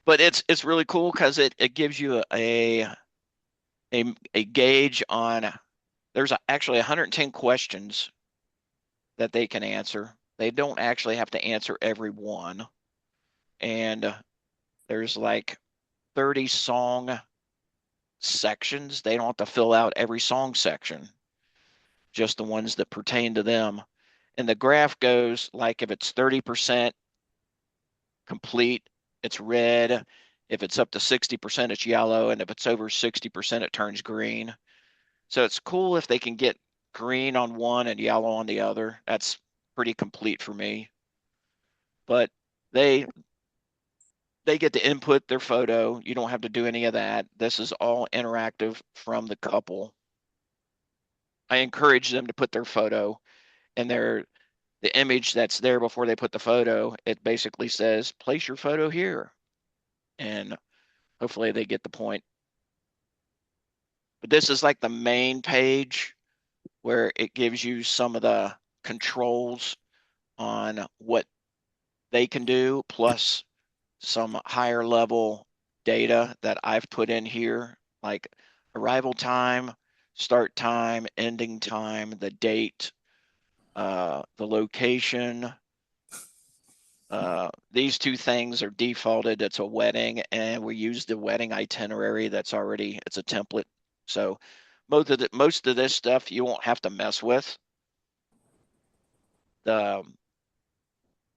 But it's really cool because it gives you a gauge on. There's actually 110 questions that they can answer. They don't actually have to answer every one, and there's like 30 song sections. They don't have to fill out every song section, just the ones that pertain to them. And the graph goes like if it's 30% complete, it's red. If it's up to 60%, it's yellow. And if it's over 60%, it turns green. So it's cool if they can get green on one and yellow on the other. That's pretty complete for me. But they they get to input their photo. You don't have to do any of that. This is all interactive from the couple. I encourage them to put their photo and the image that's there before they put the photo. It basically says, place your photo here. And hopefully they get the point. But this is like the main page where it gives you some of the controls on what they can do, plus some higher level data that I've put in here, like arrival time, start time, ending time, the date, the location. These two things are defaulted. It's a wedding, and we use the wedding itinerary that's already, it's a template. So most of this stuff you won't have to mess with. The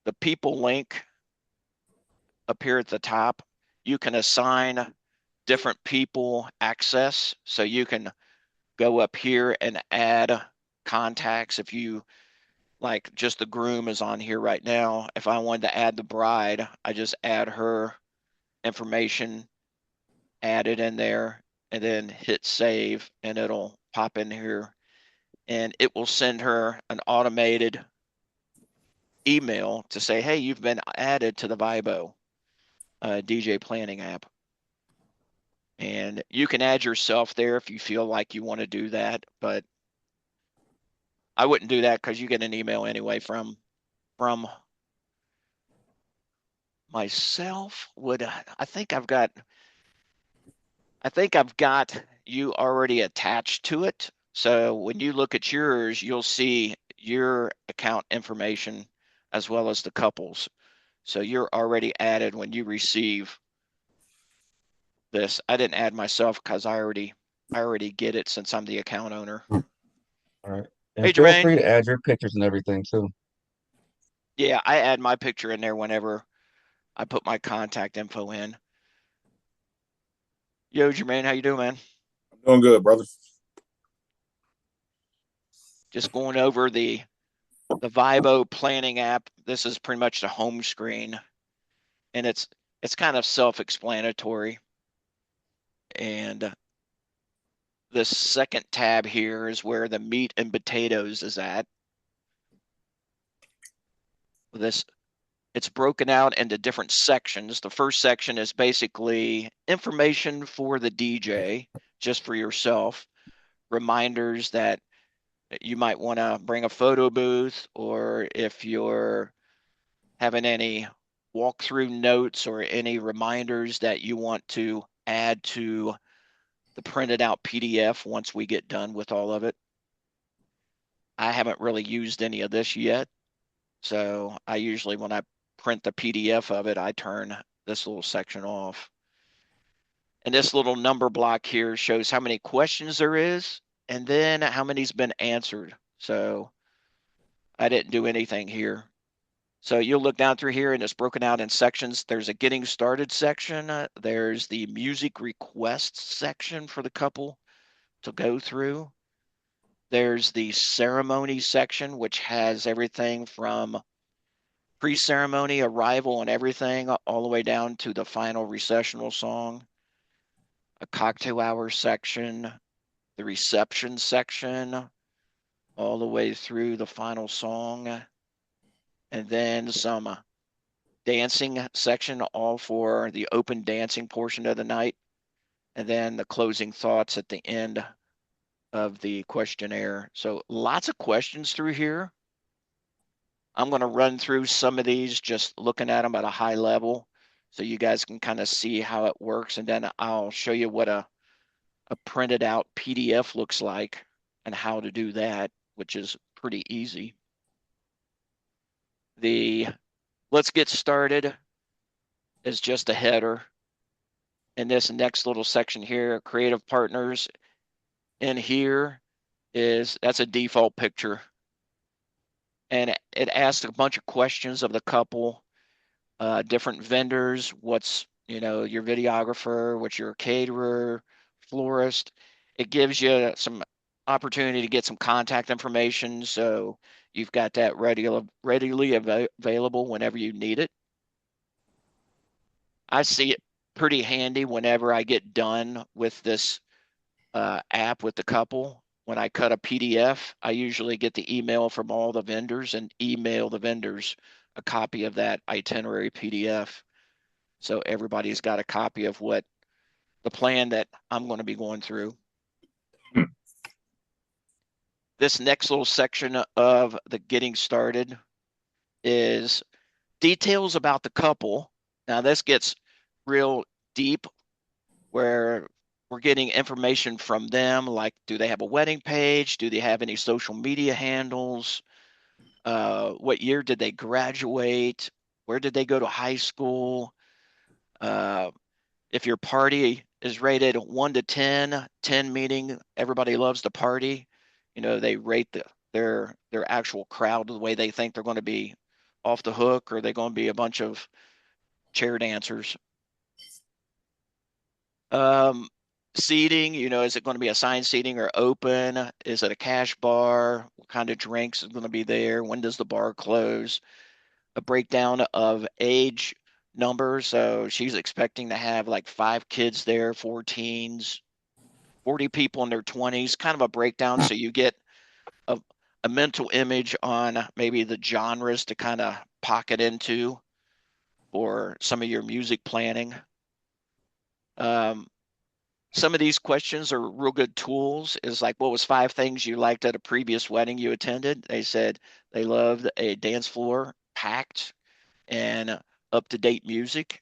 the people link up here at the top, you can assign different people access. So you can go up here and add contacts. If you like, just the groom is on here right now. If I wanted to add the bride, I just add her information, add it in there, and then hit save, and it'll pop in here. And it will send her an automated email to say, hey, you've been added to the Vibo DJ planning app. And you can add yourself there if you feel like you want to do that, but I wouldn't do that because you get an email anyway from myself. Would I think I've got you already attached to it. So when you look at yours, you'll see your account information as well as the couples. So you're already added when you receive this. I didn't add myself because I already get it since I'm the account owner. All right. Hey And feel Jermaine. free to add your pictures and everything too. Yeah, I add my picture in there whenever I put my contact info in. Yo, Jermaine, how you doing, man? Doing good, brother. Just going over the Vibo planning app. This is pretty much the home screen, and it's kind of self-explanatory. And this second tab here is where the meat and potatoes is at. This It's broken out into different sections. The first section is basically information for the DJ, just for yourself, reminders that you might want to bring a photo booth, or if you're having any walkthrough notes or any reminders that you want to add to the printed out PDF once we get done with all of it. I haven't really used any of this yet. So I usually, when I print the PDF of it, I turn this little section off. And this little number block here shows how many questions there is and then how many's been answered. So I didn't do anything here. So you'll look down through here and it's broken out in sections. There's a getting started section. There's the music requests section for the couple to go through. There's the ceremony section, which has everything from pre-ceremony, arrival, and everything, all the way down to the final recessional song. A cocktail hour section, the reception section, all the way through the final song, and then some dancing section, all for the open dancing portion of the night, and then the closing thoughts at the end of the questionnaire. So lots of questions through here. I'm going to run through some of these, just looking at them at a high level. so you guys can kind of see how it works. And then I'll show you what a printed out PDF looks like and how to do that, which is pretty easy. The let's get started is just a header. And this next little section here, creative partners, in here that's a default picture. And it asks a bunch of questions of the couple, different vendors, what's, your videographer, what's your caterer, florist. It gives you some opportunity to get some contact information. So you've got that readily available whenever you need it. I see it pretty handy whenever I get done with this app with the couple. When I cut a PDF, I usually get the email from all the vendors and email the vendors a copy of that itinerary PDF. So everybody's got a copy of what the plan that I'm going to be going through. This next little section of the getting started is details about the couple. Now, this gets real deep where we're getting information from them, like do they have a wedding page? Do they have any social media handles? What year did they graduate? Where did they go to high school? Uh, if your party is rated 1 to 10, 10 meaning everybody loves the party, they rate their actual crowd the way they think they're going to be off the hook, or they're going to be a bunch of chair dancers. Um, Seating, is it going to be assigned seating or open? Is it a cash bar? What kind of drinks is going to be there? When does the bar close? A breakdown of age numbers. So she's expecting to have like 5 kids there, 4 teens, 40 people in their 20s, kind of a breakdown. So you get a, a mental image on maybe the genres to kind of pocket into for some of your music planning. Um, some of these questions are real good tools. Is like, what was 5 things you liked at a previous wedding you attended? They said they loved a dance floor packed and up-to-date music.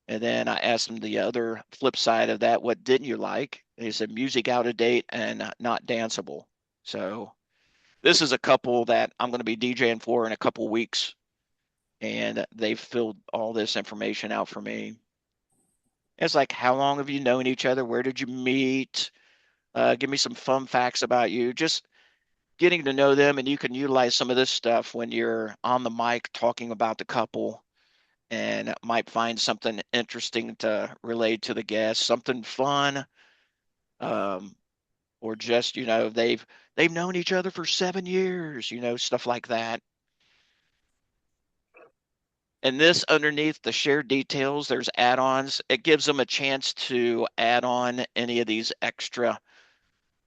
And then I asked them the other flip side of that, what didn't you like? They said music out of date and not danceable. So this is a couple that I'm going to be DJing for in a couple weeks, and they've filled all this information out for me. It's like, how long have you known each other? Where did you meet? Give me some fun facts about you. Just getting to know them, and you can utilize some of this stuff when you're on the mic talking about the couple, and might find something interesting to relate to the guests, something fun, um, or just they've known each other for 7 years, stuff like that. And this underneath the shared details, there's add-ons. It gives them a chance to add on any of these extra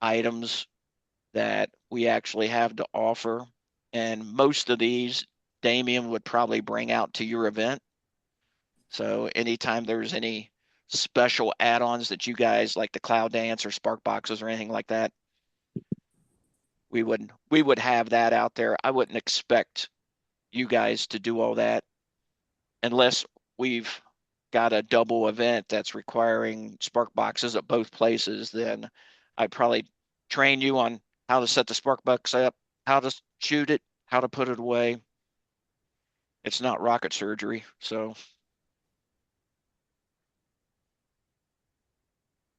items that we actually have to offer. And most of these, Damien would probably bring out to your event. So anytime there's any special add-ons that you guys like, the cloud dance or spark boxes or anything like that, we would have that out there. I wouldn't expect you guys to do all that unless we've got a double event that's requiring spark boxes at both places. Then I'd probably train you on how to set the spark box up, how to shoot it, how to put it away. It's not rocket surgery. So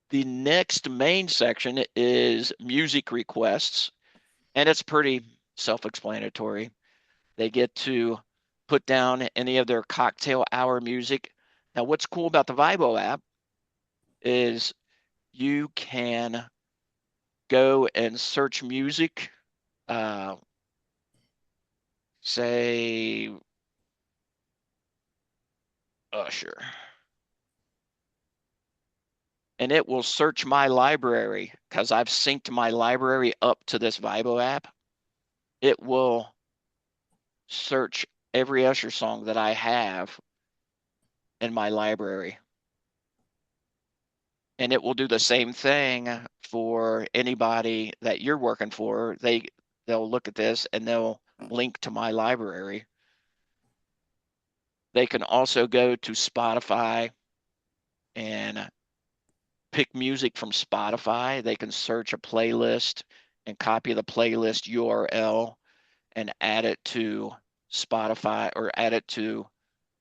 the next main section is music requests, and it's pretty self-explanatory. They get to put down any of their cocktail hour music. Now, what's cool about the Vibo app is you can go and search music, uh, say Usher, and it will search my library because I've synced my library up to this Vibo app. It will search every Usher song that I have in my library. And it will do the same thing for anybody that you're working for. They'll look at this and they'll link to my library. They can also go to Spotify and pick music from Spotify. They can search a playlist and copy the playlist URL and add it to Spotify or add it to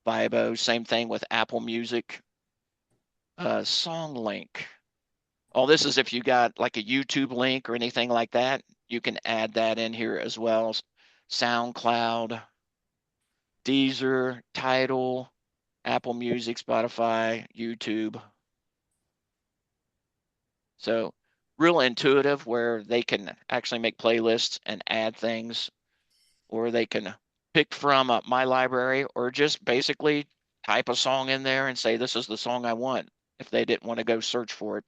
Vibo. Same thing with Apple Music. Song link. All this is if you got like a YouTube link or anything like that, you can add that in here as well. SoundCloud, Deezer, Tidal, Apple Music, Spotify, YouTube. So real intuitive where they can actually make playlists and add things, or they can pick from my library or just basically type a song in there and say, this is the song I want if they didn't want to go search for it.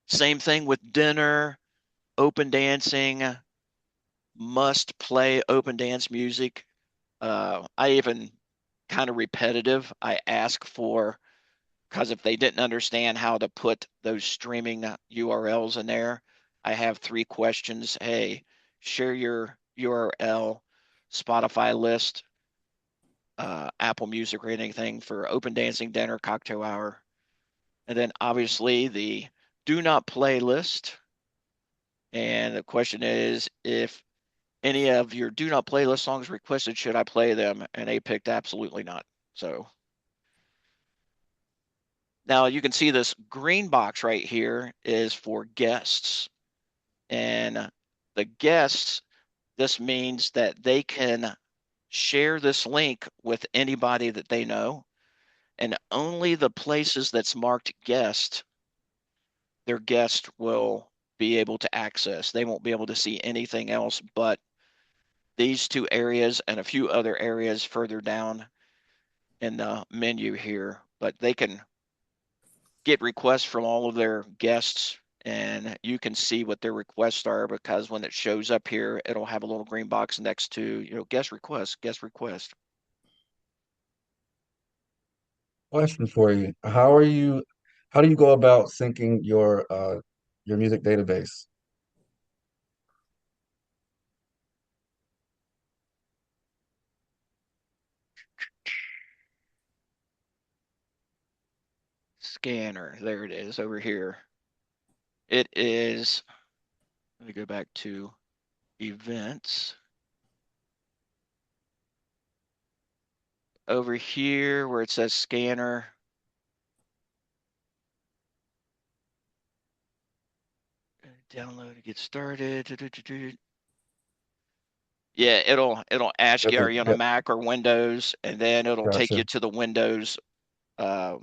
Same thing with dinner, open dancing, must play open dance music. I even kind of repetitive. I ask for, because if they didn't understand how to put those streaming URLs in there, I have 3 questions. Hey, share your URL, Spotify list, Apple Music or anything for open dancing, dinner, cocktail hour. And then obviously the do not play list. And the question is if any of your do not playlist songs requested, should I play them? And they picked absolutely not. So now you can see this green box right here is for guests. And the guests, this means that they can share this link with anybody that they know. And only the places that's marked guest, their guest will be able to access. They won't be able to see anything else but these 2 areas and a few other areas further down in the menu here. But they can get requests from all of their guests and you can see what their requests are because when it shows up here, it'll have a little green box next to, guest request, guest request. Question for you. How do you go about syncing your music database? Scanner, there it is over here. It is, let me go back to events. Over here where it says scanner, download to get started. Yeah, it'll ask you, Okay, are you on a yep, Mac or Windows? And then it'll take you gotcha. to the Windows uh,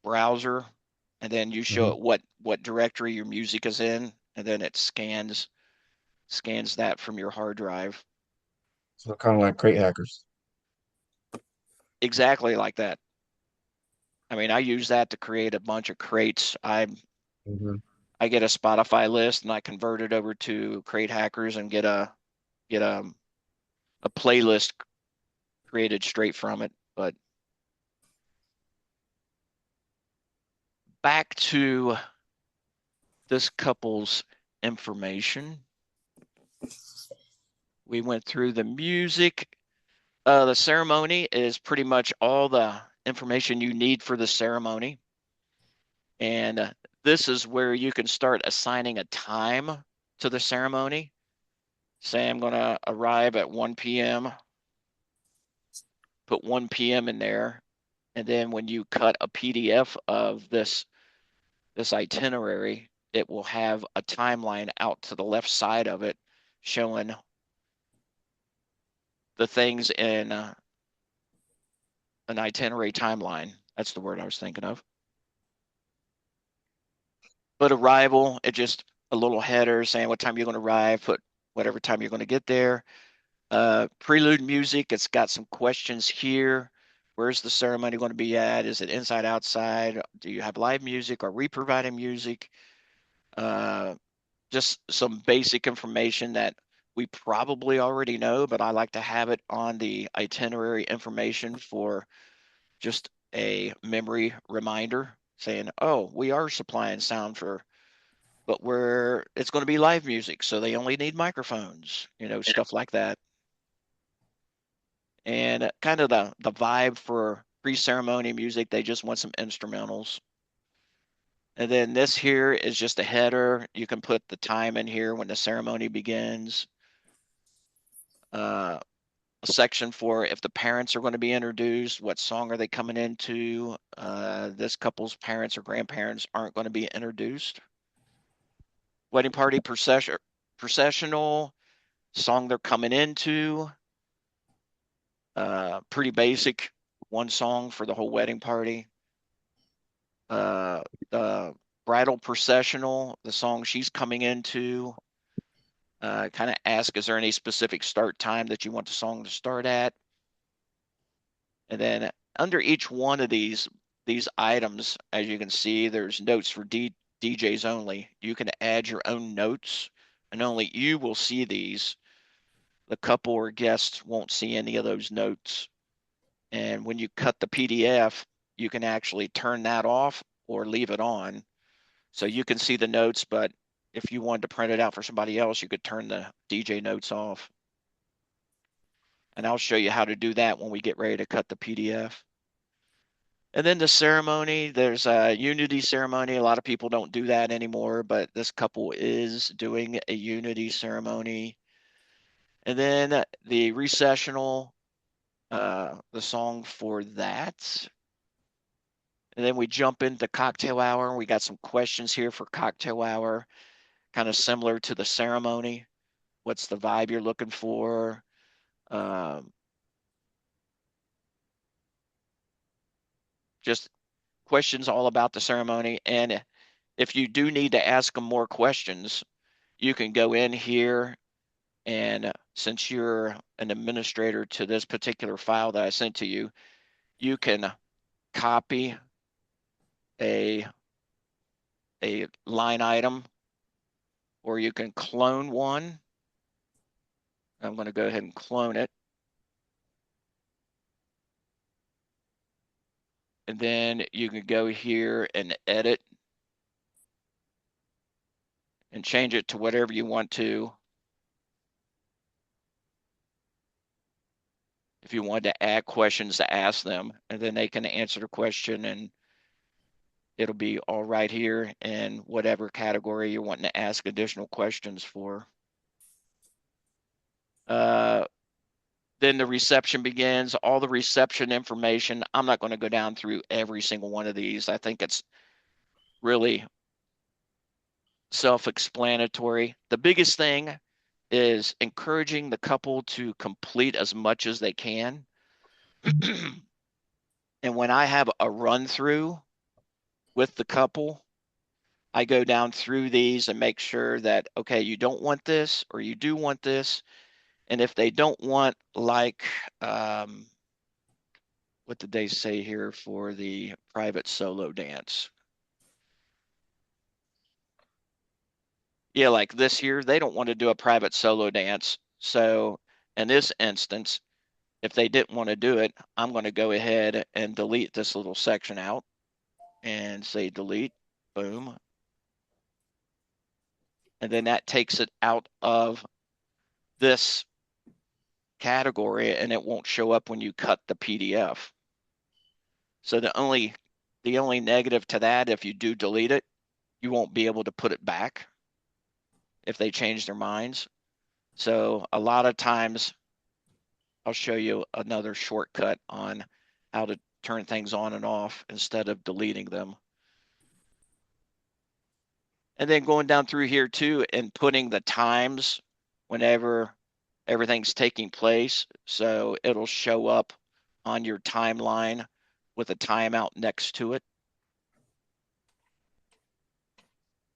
browser, and then you show Hmm. it what directory your music is in, and then it scans that from your hard drive. So kind of like crate hackers. Exactly like that. I mean, I use that to create a bunch of crates. Hmm. I get a Spotify list and I convert it over to Crate Hackers and get a playlist created straight from it. But back to this couple's information. We went through the music. The ceremony is pretty much all the information you need for the ceremony. And this is where you can start assigning a time to the ceremony. Say I'm going to arrive at 1 p.m., put 1 p.m. in there. And then when you cut a PDF of this itinerary, it will have a timeline out to the left side of it showing the things in an itinerary timeline. That's the word I was thinking of. But arrival, it just a little header saying what time you're going to arrive, put whatever time you're going to get there. Prelude music, it's got some questions here. Where's the ceremony going to be at? Is it inside, outside? Do you have live music? Are we providing music? Uh, just some basic information that we probably already know, but I like to have it on the itinerary information for just a memory reminder saying, oh, we are supplying sound for, but it's going to be live music. So they only need microphones, stuff like that. And kind of the vibe for pre-ceremony music, they just want some instrumentals. And then this here is just a header. You can put the time in here when the ceremony begins. A section for if the parents are going to be introduced, what song are they coming into? This couple's parents or grandparents aren't going to be introduced. Wedding party processional, song they're coming into. Pretty basic, one song for the whole wedding party. The bridal processional, the song she's coming into. Kind of ask, is there any specific start time that you want the song to start at? And then under each one of these items, as you can see, there's notes for DJs only. You can add your own notes, and only you will see these. The couple or guests won't see any of those notes. And when you cut the PDF, you can actually turn that off or leave it on. So you can see the notes, but if you wanted to print it out for somebody else, you could turn the DJ notes off. And I'll show you how to do that when we get ready to cut the PDF. And then the ceremony, there's a unity ceremony. A lot of people don't do that anymore, but this couple is doing a unity ceremony. And then the recessional, the song for that. And then we jump into cocktail hour. We got some questions here for cocktail hour, kind of similar to the ceremony. What's the vibe you're looking for? Um, just questions all about the ceremony. And if you do need to ask them more questions, you can go in here and since you're an administrator to this particular file that I sent to you, you can copy a a line item or you can clone one. I'm going to go ahead and clone it. And then you can go here and edit and change it to whatever you want to. If you want to add questions to ask them, and then they can answer the question and it'll be all right here in whatever category you're wanting to ask additional questions for. Uh, then the reception begins, all the reception information. I'm not going to go down through every single one of these. I think it's really self-explanatory. The biggest thing is encouraging the couple to complete as much as they can. And when I have a run through with the couple, I go down through these and make sure that, okay, you don't want this or you do want this. And if they don't want, like, what did they say here for the private solo dance? Yeah, like this here, they don't want to do a private solo dance. So in this instance, if they didn't want to do it, I'm going to go ahead and delete this little section out and say delete, boom. And then that takes it out of this category and it won't show up when you cut the PDF. So the only negative to that, if you do delete it, you won't be able to put it back if they change their minds. So a lot of times I'll show you another shortcut on how to turn things on and off instead of deleting them. And then going down through here too and putting the times whenever everything's taking place. So it'll show up on your timeline with a timeout next to it.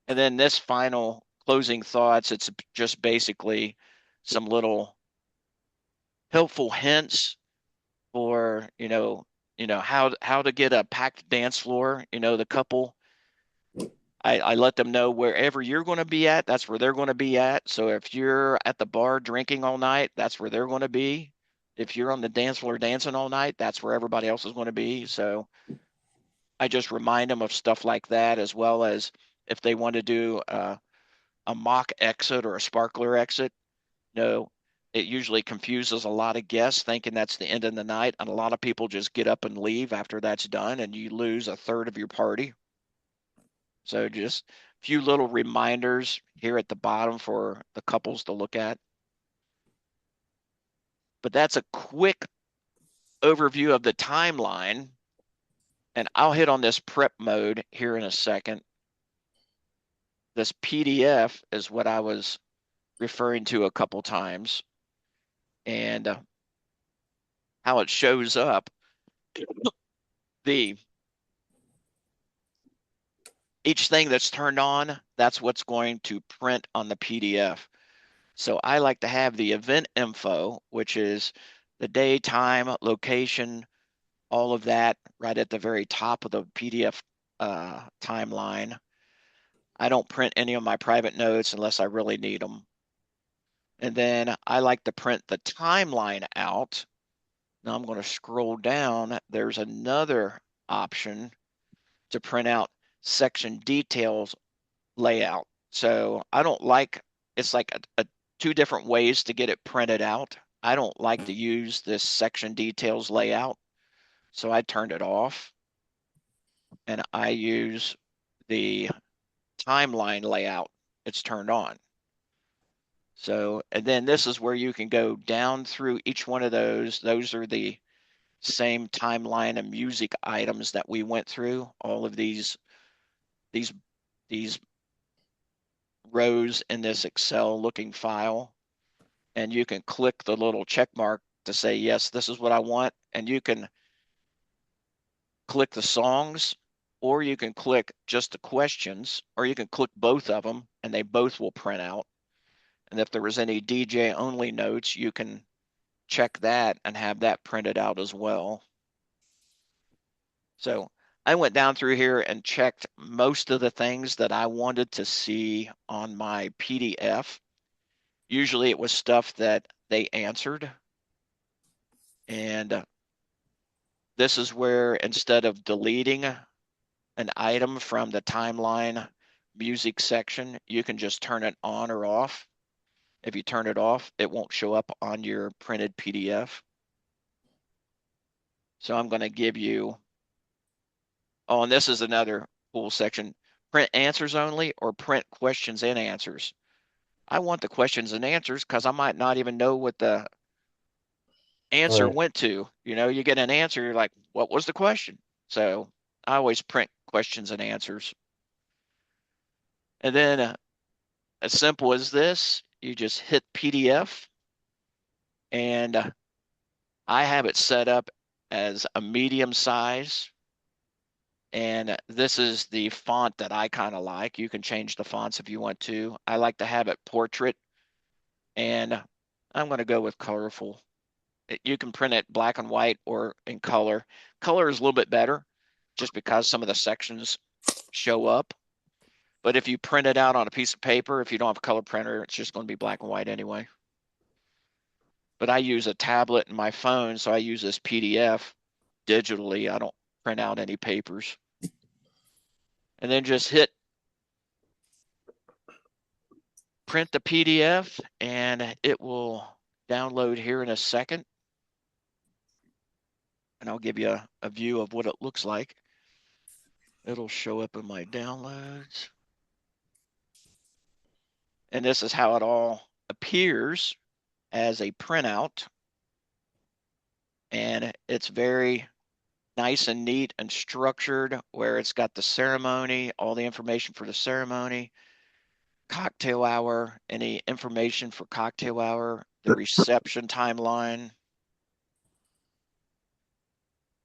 And then this final closing thoughts, it's just basically some little helpful hints for, how to get a packed dance floor. The couple, I let them know wherever you're going to be at, that's where they're going to be at. So if you're at the bar drinking all night, that's where they're going to be. If you're on the dance floor dancing all night, that's where everybody else is going to be. So I just remind them of stuff like that, as well as if they want to do a mock exit or a sparkler exit. No, It usually confuses a lot of guests thinking that's the end of the night, and a lot of people just get up and leave after that's done, and you lose a third of your party. So just a few little reminders here at the bottom for the couples to look at. But that's a quick overview of the timeline, and I'll hit on this prep mode here in a second. This PDF is what I was referring to a couple times, and how it shows up. The each thing that's turned on, that's what's going to print on the PDF. So I like to have the event info, which is the day, time, location, all of that right at the very top of the PDF timeline. I don't print any of my private notes unless I really need them. And then I like to print the timeline out. Now I'm going to scroll down. There's another option to print out section details layout. So I don't like, it's like two different ways to get it printed out. I don't like to use this section details layout. So I turned it off and I use the timeline layout. It's turned on. So, and then this is where you can go down through each one of those. Those are the same timeline and music items that we went through. All of these these rows in this Excel looking file, and you can click the little check mark to say, yes, this is what I want. And you can click the songs, or you can click just the questions, or you can click both of them and they both will print out. And if there was any DJ only notes, you can check that and have that printed out as well. So I went down through here and checked most of the things that I wanted to see on my PDF. Usually it was stuff that they answered. And this is where instead of deleting an item from the timeline music section, you can just turn it on or off. If you turn it off, it won't show up on your printed PDF. So I'm going to give you, oh, and this is another cool section, print answers only or print questions and answers. I want the questions and answers because I might not even know what the answer Right. went to. You know, you get an answer, you're like, what was the question? So I always print questions and answers. And then as simple as this, you just hit PDF, and I have it set up as a medium size. And this is the font that I kind of like. You can change the fonts if you want to. I like to have it portrait, and I'm going to go with colorful. You can print it black and white or in color. Color is a little bit better just because some of the sections show up. But if you print it out on a piece of paper, if you don't have a color printer, it's just going to be black and white anyway. But I use a tablet and my phone, so I use this PDF digitally. I don't print out any papers. And then just hit print the PDF, and it will download here in a second. And I'll give you a view of what it looks like. It'll show up in my downloads. And this is how it all appears as a printout. And it's very nice and neat and structured, where it's got the ceremony, all the information for the ceremony, cocktail hour, any information for cocktail hour, the reception timeline,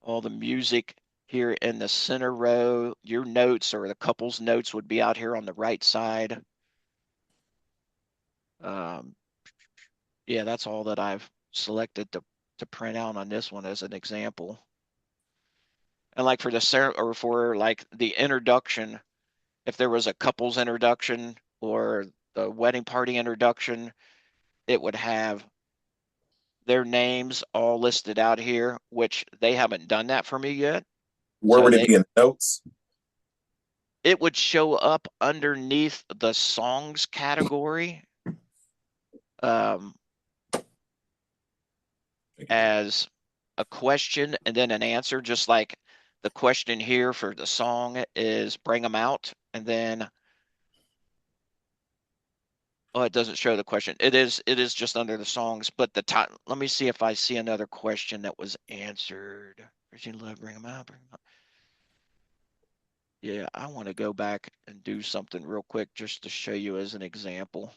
all the music here in the center row. Your notes or the couple's notes would be out here on the right side. Um, yeah, that's all that I've selected to print out on this one as an example. And like for the or for like the introduction, if there was a couple's introduction or the wedding party introduction, it would have their names all listed out here, which they haven't done that for me yet. Where So would it they be in the notes? it would show up underneath the songs category. Um, as a question and then an answer, just like the question here for the song is bring them out. And then, oh, it doesn't show the question. It is just under the songs, but the time, let me see if I see another question that was answered. Virginia Love, bring them out, bring them out. Yeah, I want to go back and do something real quick just to show you as an example.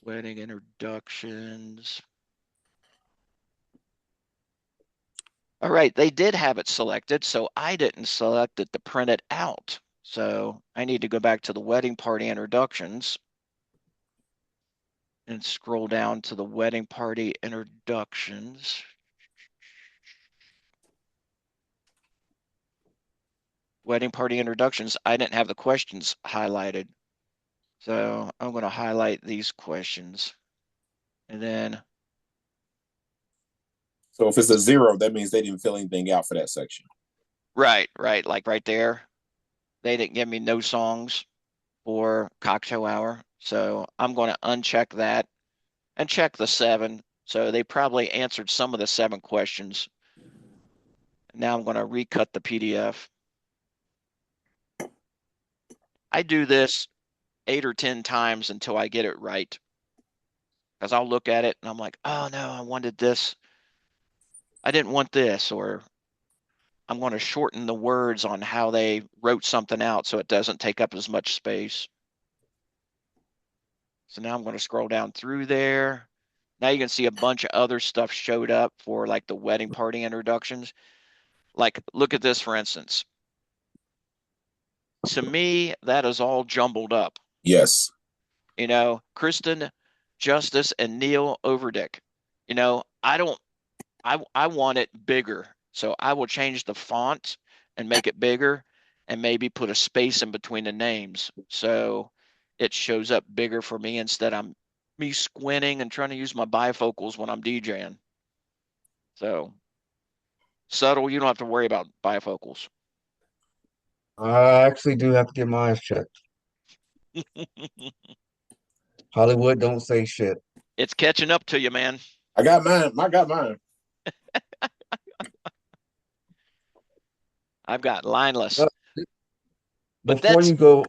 Wedding introductions. All right, they did have it selected, so I didn't select it to print it out. So I need to go back to the wedding party introductions and scroll down to the wedding party introductions. Wedding party introductions, I didn't have the questions highlighted. So I'm going to highlight these questions. And then, So if it's a 0, that means they didn't fill anything out for that section. right, like right there, they didn't give me no songs for cocktail hour. So I'm going to uncheck that and check the 7. So they probably answered some of the 7 questions. Now I'm going to recut the PDF. I do this 8 or 10 times until I get it right. Because I'll look at it and I'm like, oh no, I wanted this. I didn't want this. Or I'm going to shorten the words on how they wrote something out so it doesn't take up as much space. So now I'm going to scroll down through there. Now you can see a bunch of other stuff showed up for like the wedding party introductions. Like, look at this, for instance. To me, that is all jumbled up. Yes. You know, Kristen Justice and Neil Overdick. You know, I want it bigger. So I will change the font and make it bigger and maybe put a space in between the names. So it shows up bigger for me instead of me squinting and trying to use my bifocals when I'm DJing. So subtle, you don't have to worry about bifocals. I actually do have to get my eyes checked. Hollywood don't say shit. It's catching up to you, man. I got mine. I got mine. I've got lineless. Uh, But Before that's you go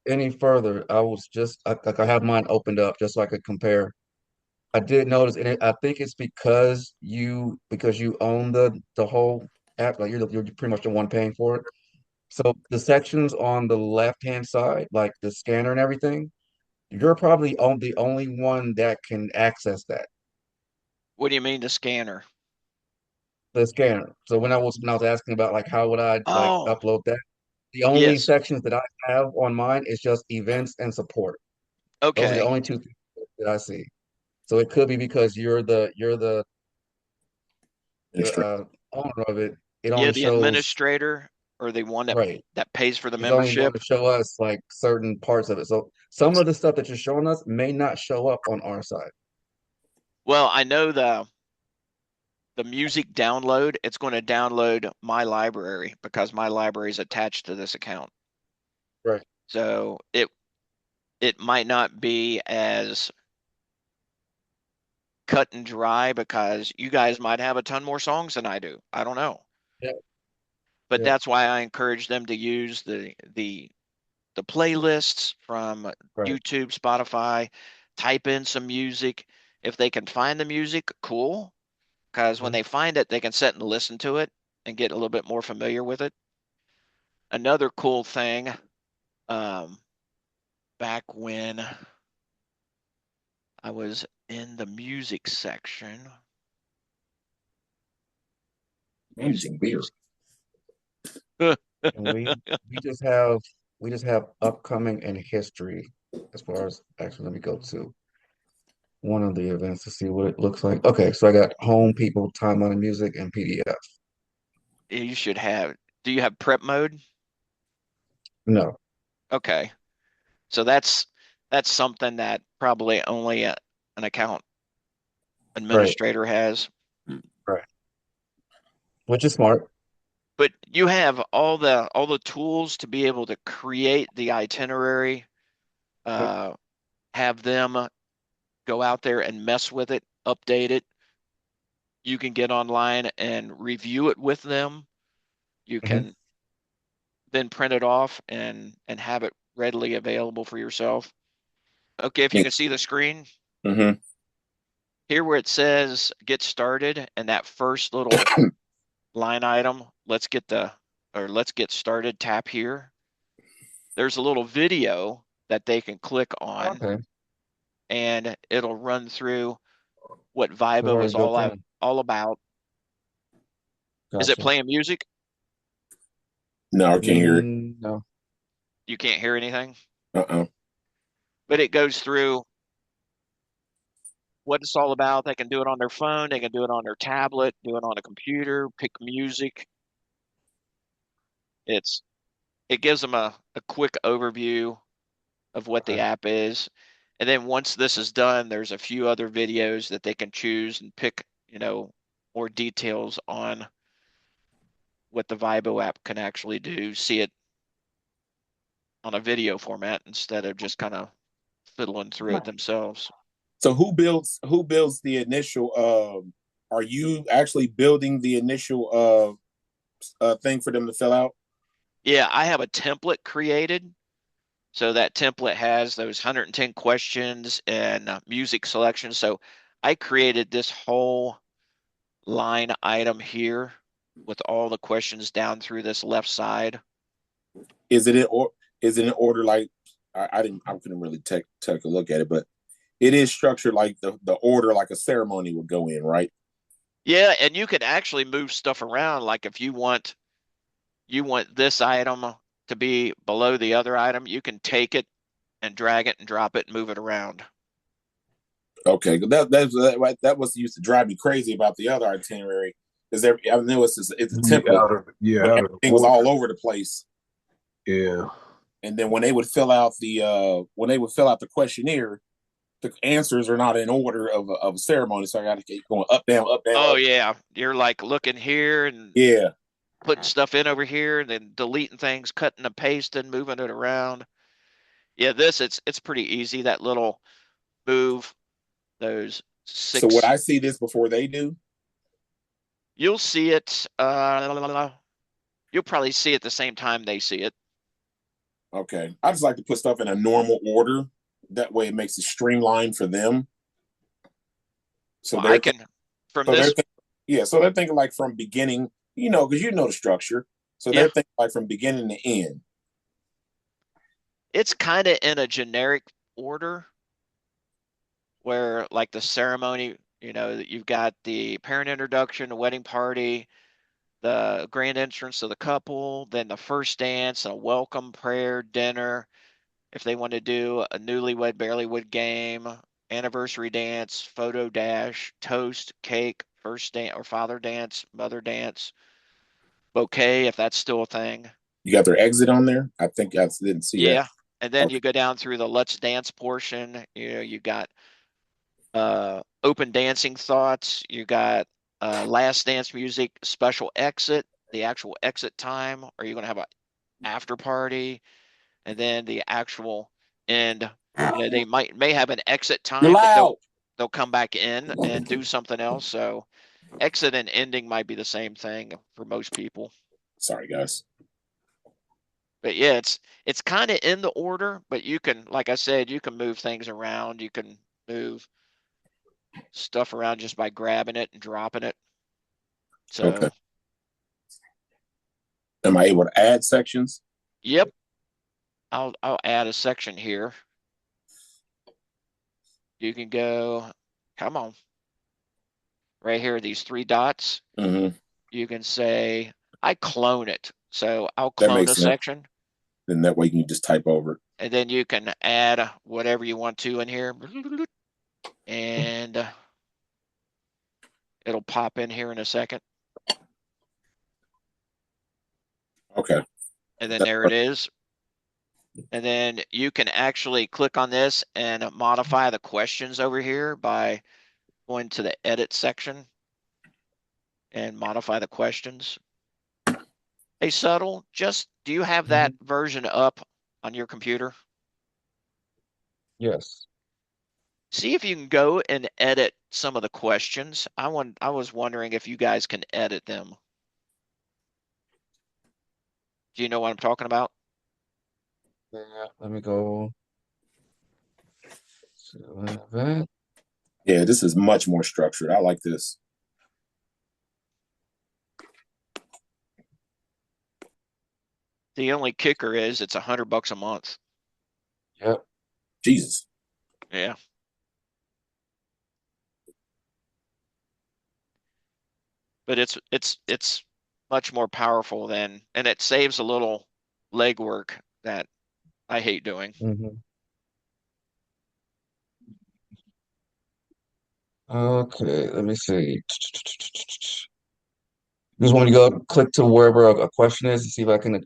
any further, I was just like I have mine opened up just so I could compare. I did notice, and I think it's because you own the whole app, like you're pretty much the one paying for it. So the sections on the left hand side, like the scanner and everything, you're probably the only one that can access that, what do you mean the scanner? the scanner. So when I was asking about like how would I like Oh, upload that, the only yes. sections that I have on mine is just events and support. Those are the Okay. only two things that I see. So it could be because you're the owner of it. It Yeah, only the shows administrator or the one that right. pays for the It's only going membership. to show us like certain parts of it. So some of the stuff that you're showing us may not show up on our side. Well, I know the music download, it's going to download my library because my library is attached to this account. Right. So it might not be as cut and dry because you guys might have a ton more songs than I do. I don't know. Yeah. But Yeah. that's why I encourage them to use the playlists from Right. YouTube, Spotify, type in some music. If they can find the music, cool. Because when Mhm. they find it, they can sit and listen to it and get a little bit more familiar with it. Another cool thing, um, back when I was in the music section, music, Managing beer. music. And we just have upcoming and history as far as actually let me go to one of the events to see what it looks like. Okay, so I got home, people, timeline of music, and PDF. You should have. Do you have prep mode? No, Okay. So that's something that probably only an account right, administrator has. right, which is smart. But you have all the tools to be able to create the itinerary have them go out there and mess with it, update it. You can get online and review it with them. You Mhm. can then print it off and have it readily available for yourself. Okay, if you can see the screen Mm-hmm. here where it says get started and that first little line item, let's get started, tap here. There's a little video that they can click on Okay. and it'll run through what So it's Vibo already is built in. all about. Is it Gotcha. playing music? No, I can't hear it. No. You can't hear anything, Uh-uh. but it goes through what it's all about. They can do it on their phone, they can do it on their tablet, do it on a computer, pick music. It gives them a quick overview of what the Okay. app is. And then once this is done, there's a few other videos that they can choose and pick, more details on what the Vibo app can actually do, see it on a video format instead of just kind of fiddling through it themselves. So who builds the initial are you actually building the initial thing for them to fill out? Yeah, I have a template created. So that template has those 110 questions and music selections. So I created this whole line item here with all the questions down through this left side. Is it in or is it in order like I couldn't really take a look at it, but it is structured like the order like a ceremony would go in, right? Yeah, and you can actually move stuff around. Like if you want this item to be below the other item, you can take it and drag it and drop it and move it around. Okay, that was used to drive me crazy about the other itinerary because I know it's a template, but Out of everything was order. all over the place. Yeah. And then when they would fill out the questionnaire, the answers are not in order of a ceremony, so I got to keep going up, down, up, down, Oh up. yeah, you're like looking here and Yeah. putting stuff in over here and then deleting things, cutting and pasting, moving it around. Yeah, it's pretty easy. That little move, those So would six, I see this before they do? you'll see it. You'll probably see it the same time they see it. Okay. I just like to put stuff in a normal order. That way it makes it streamlined for them. So Well, I they're can from so they're this. thinking, yeah, so they're thinking like from beginning, because you know the structure. So Yeah, they're thinking like from beginning to end. it's kind of in a generic order where like the ceremony, you've got the parent introduction, the wedding party, the grand entrance of the couple, then the first dance, a welcome prayer, dinner. If they want to do a newlywed, barelywood game, anniversary dance, photo dash, toast, cake, first dance or father dance, mother dance, bouquet, if that's still a thing. You got their exit on there? I think I didn't see that. Yeah. And then Okay. you go down through the let's dance portion. You got open dancing thoughts. You got last dance music, special exit, the actual exit time. Are you going to have an after party? And then the actual end. They may have an exit You're time, but loud. they'll come back in and do something else. So exit and ending might be the same thing for most people. Sorry, guys. But yeah, it's kind of in the order, but you can, like I said, you can move things around. You can move stuff around just by grabbing it and dropping it. Okay. So, Am I able to add sections? yep, I'll add a section here. You can go, come on, right here, these three dots. Mm-hmm. You can say, I clone it. So I'll That clone a makes sense. section, Then that way you can just type over it. and then you can add whatever you want to in here, and it'll pop in here in a second. Okay. And then That's there it is. And then you can actually click on this and modify the questions over here by going to the edit section and modify the questions. Hey, Subtle, do you have that version up on your computer? Yes. See if you can go and edit some of the questions. I was wondering if you guys can edit them. Do you know what I'm talking about? Yeah. Let me go to that. Yeah, this is much more structured. I like this. The only kicker is it's $100 a month. Yep. Jesus. Yeah. But it's much more powerful than, and it saves a little legwork that I hate doing. Hmm. Okay, let me see. Just want to go click to wherever a question is to see if I can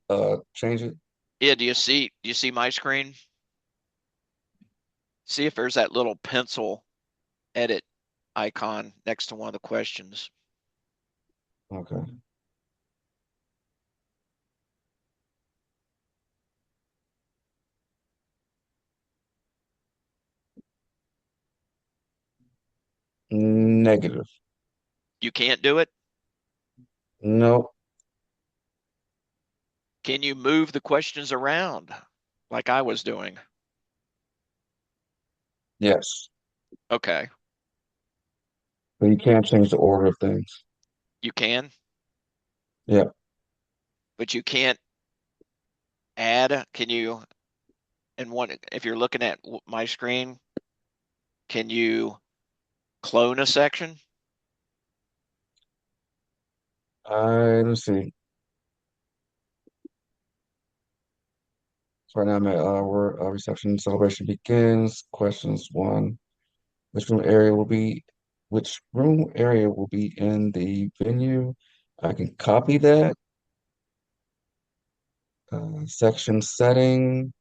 change it. Yeah, do you see my screen? See if there's that little pencil edit icon next to one of the questions. Okay. Negative. You can't do it? No. Can you move the questions around like I was doing? Yes. Okay, But you can't change the order of things. you can, Yeah. but you can't add. Can you, and one, if you're looking at my screen, can you clone a section? Let's see. So right now I'm at where reception celebration begins. Questions one. Which room area will be which room area will be in the venue? I can copy that. Section setting.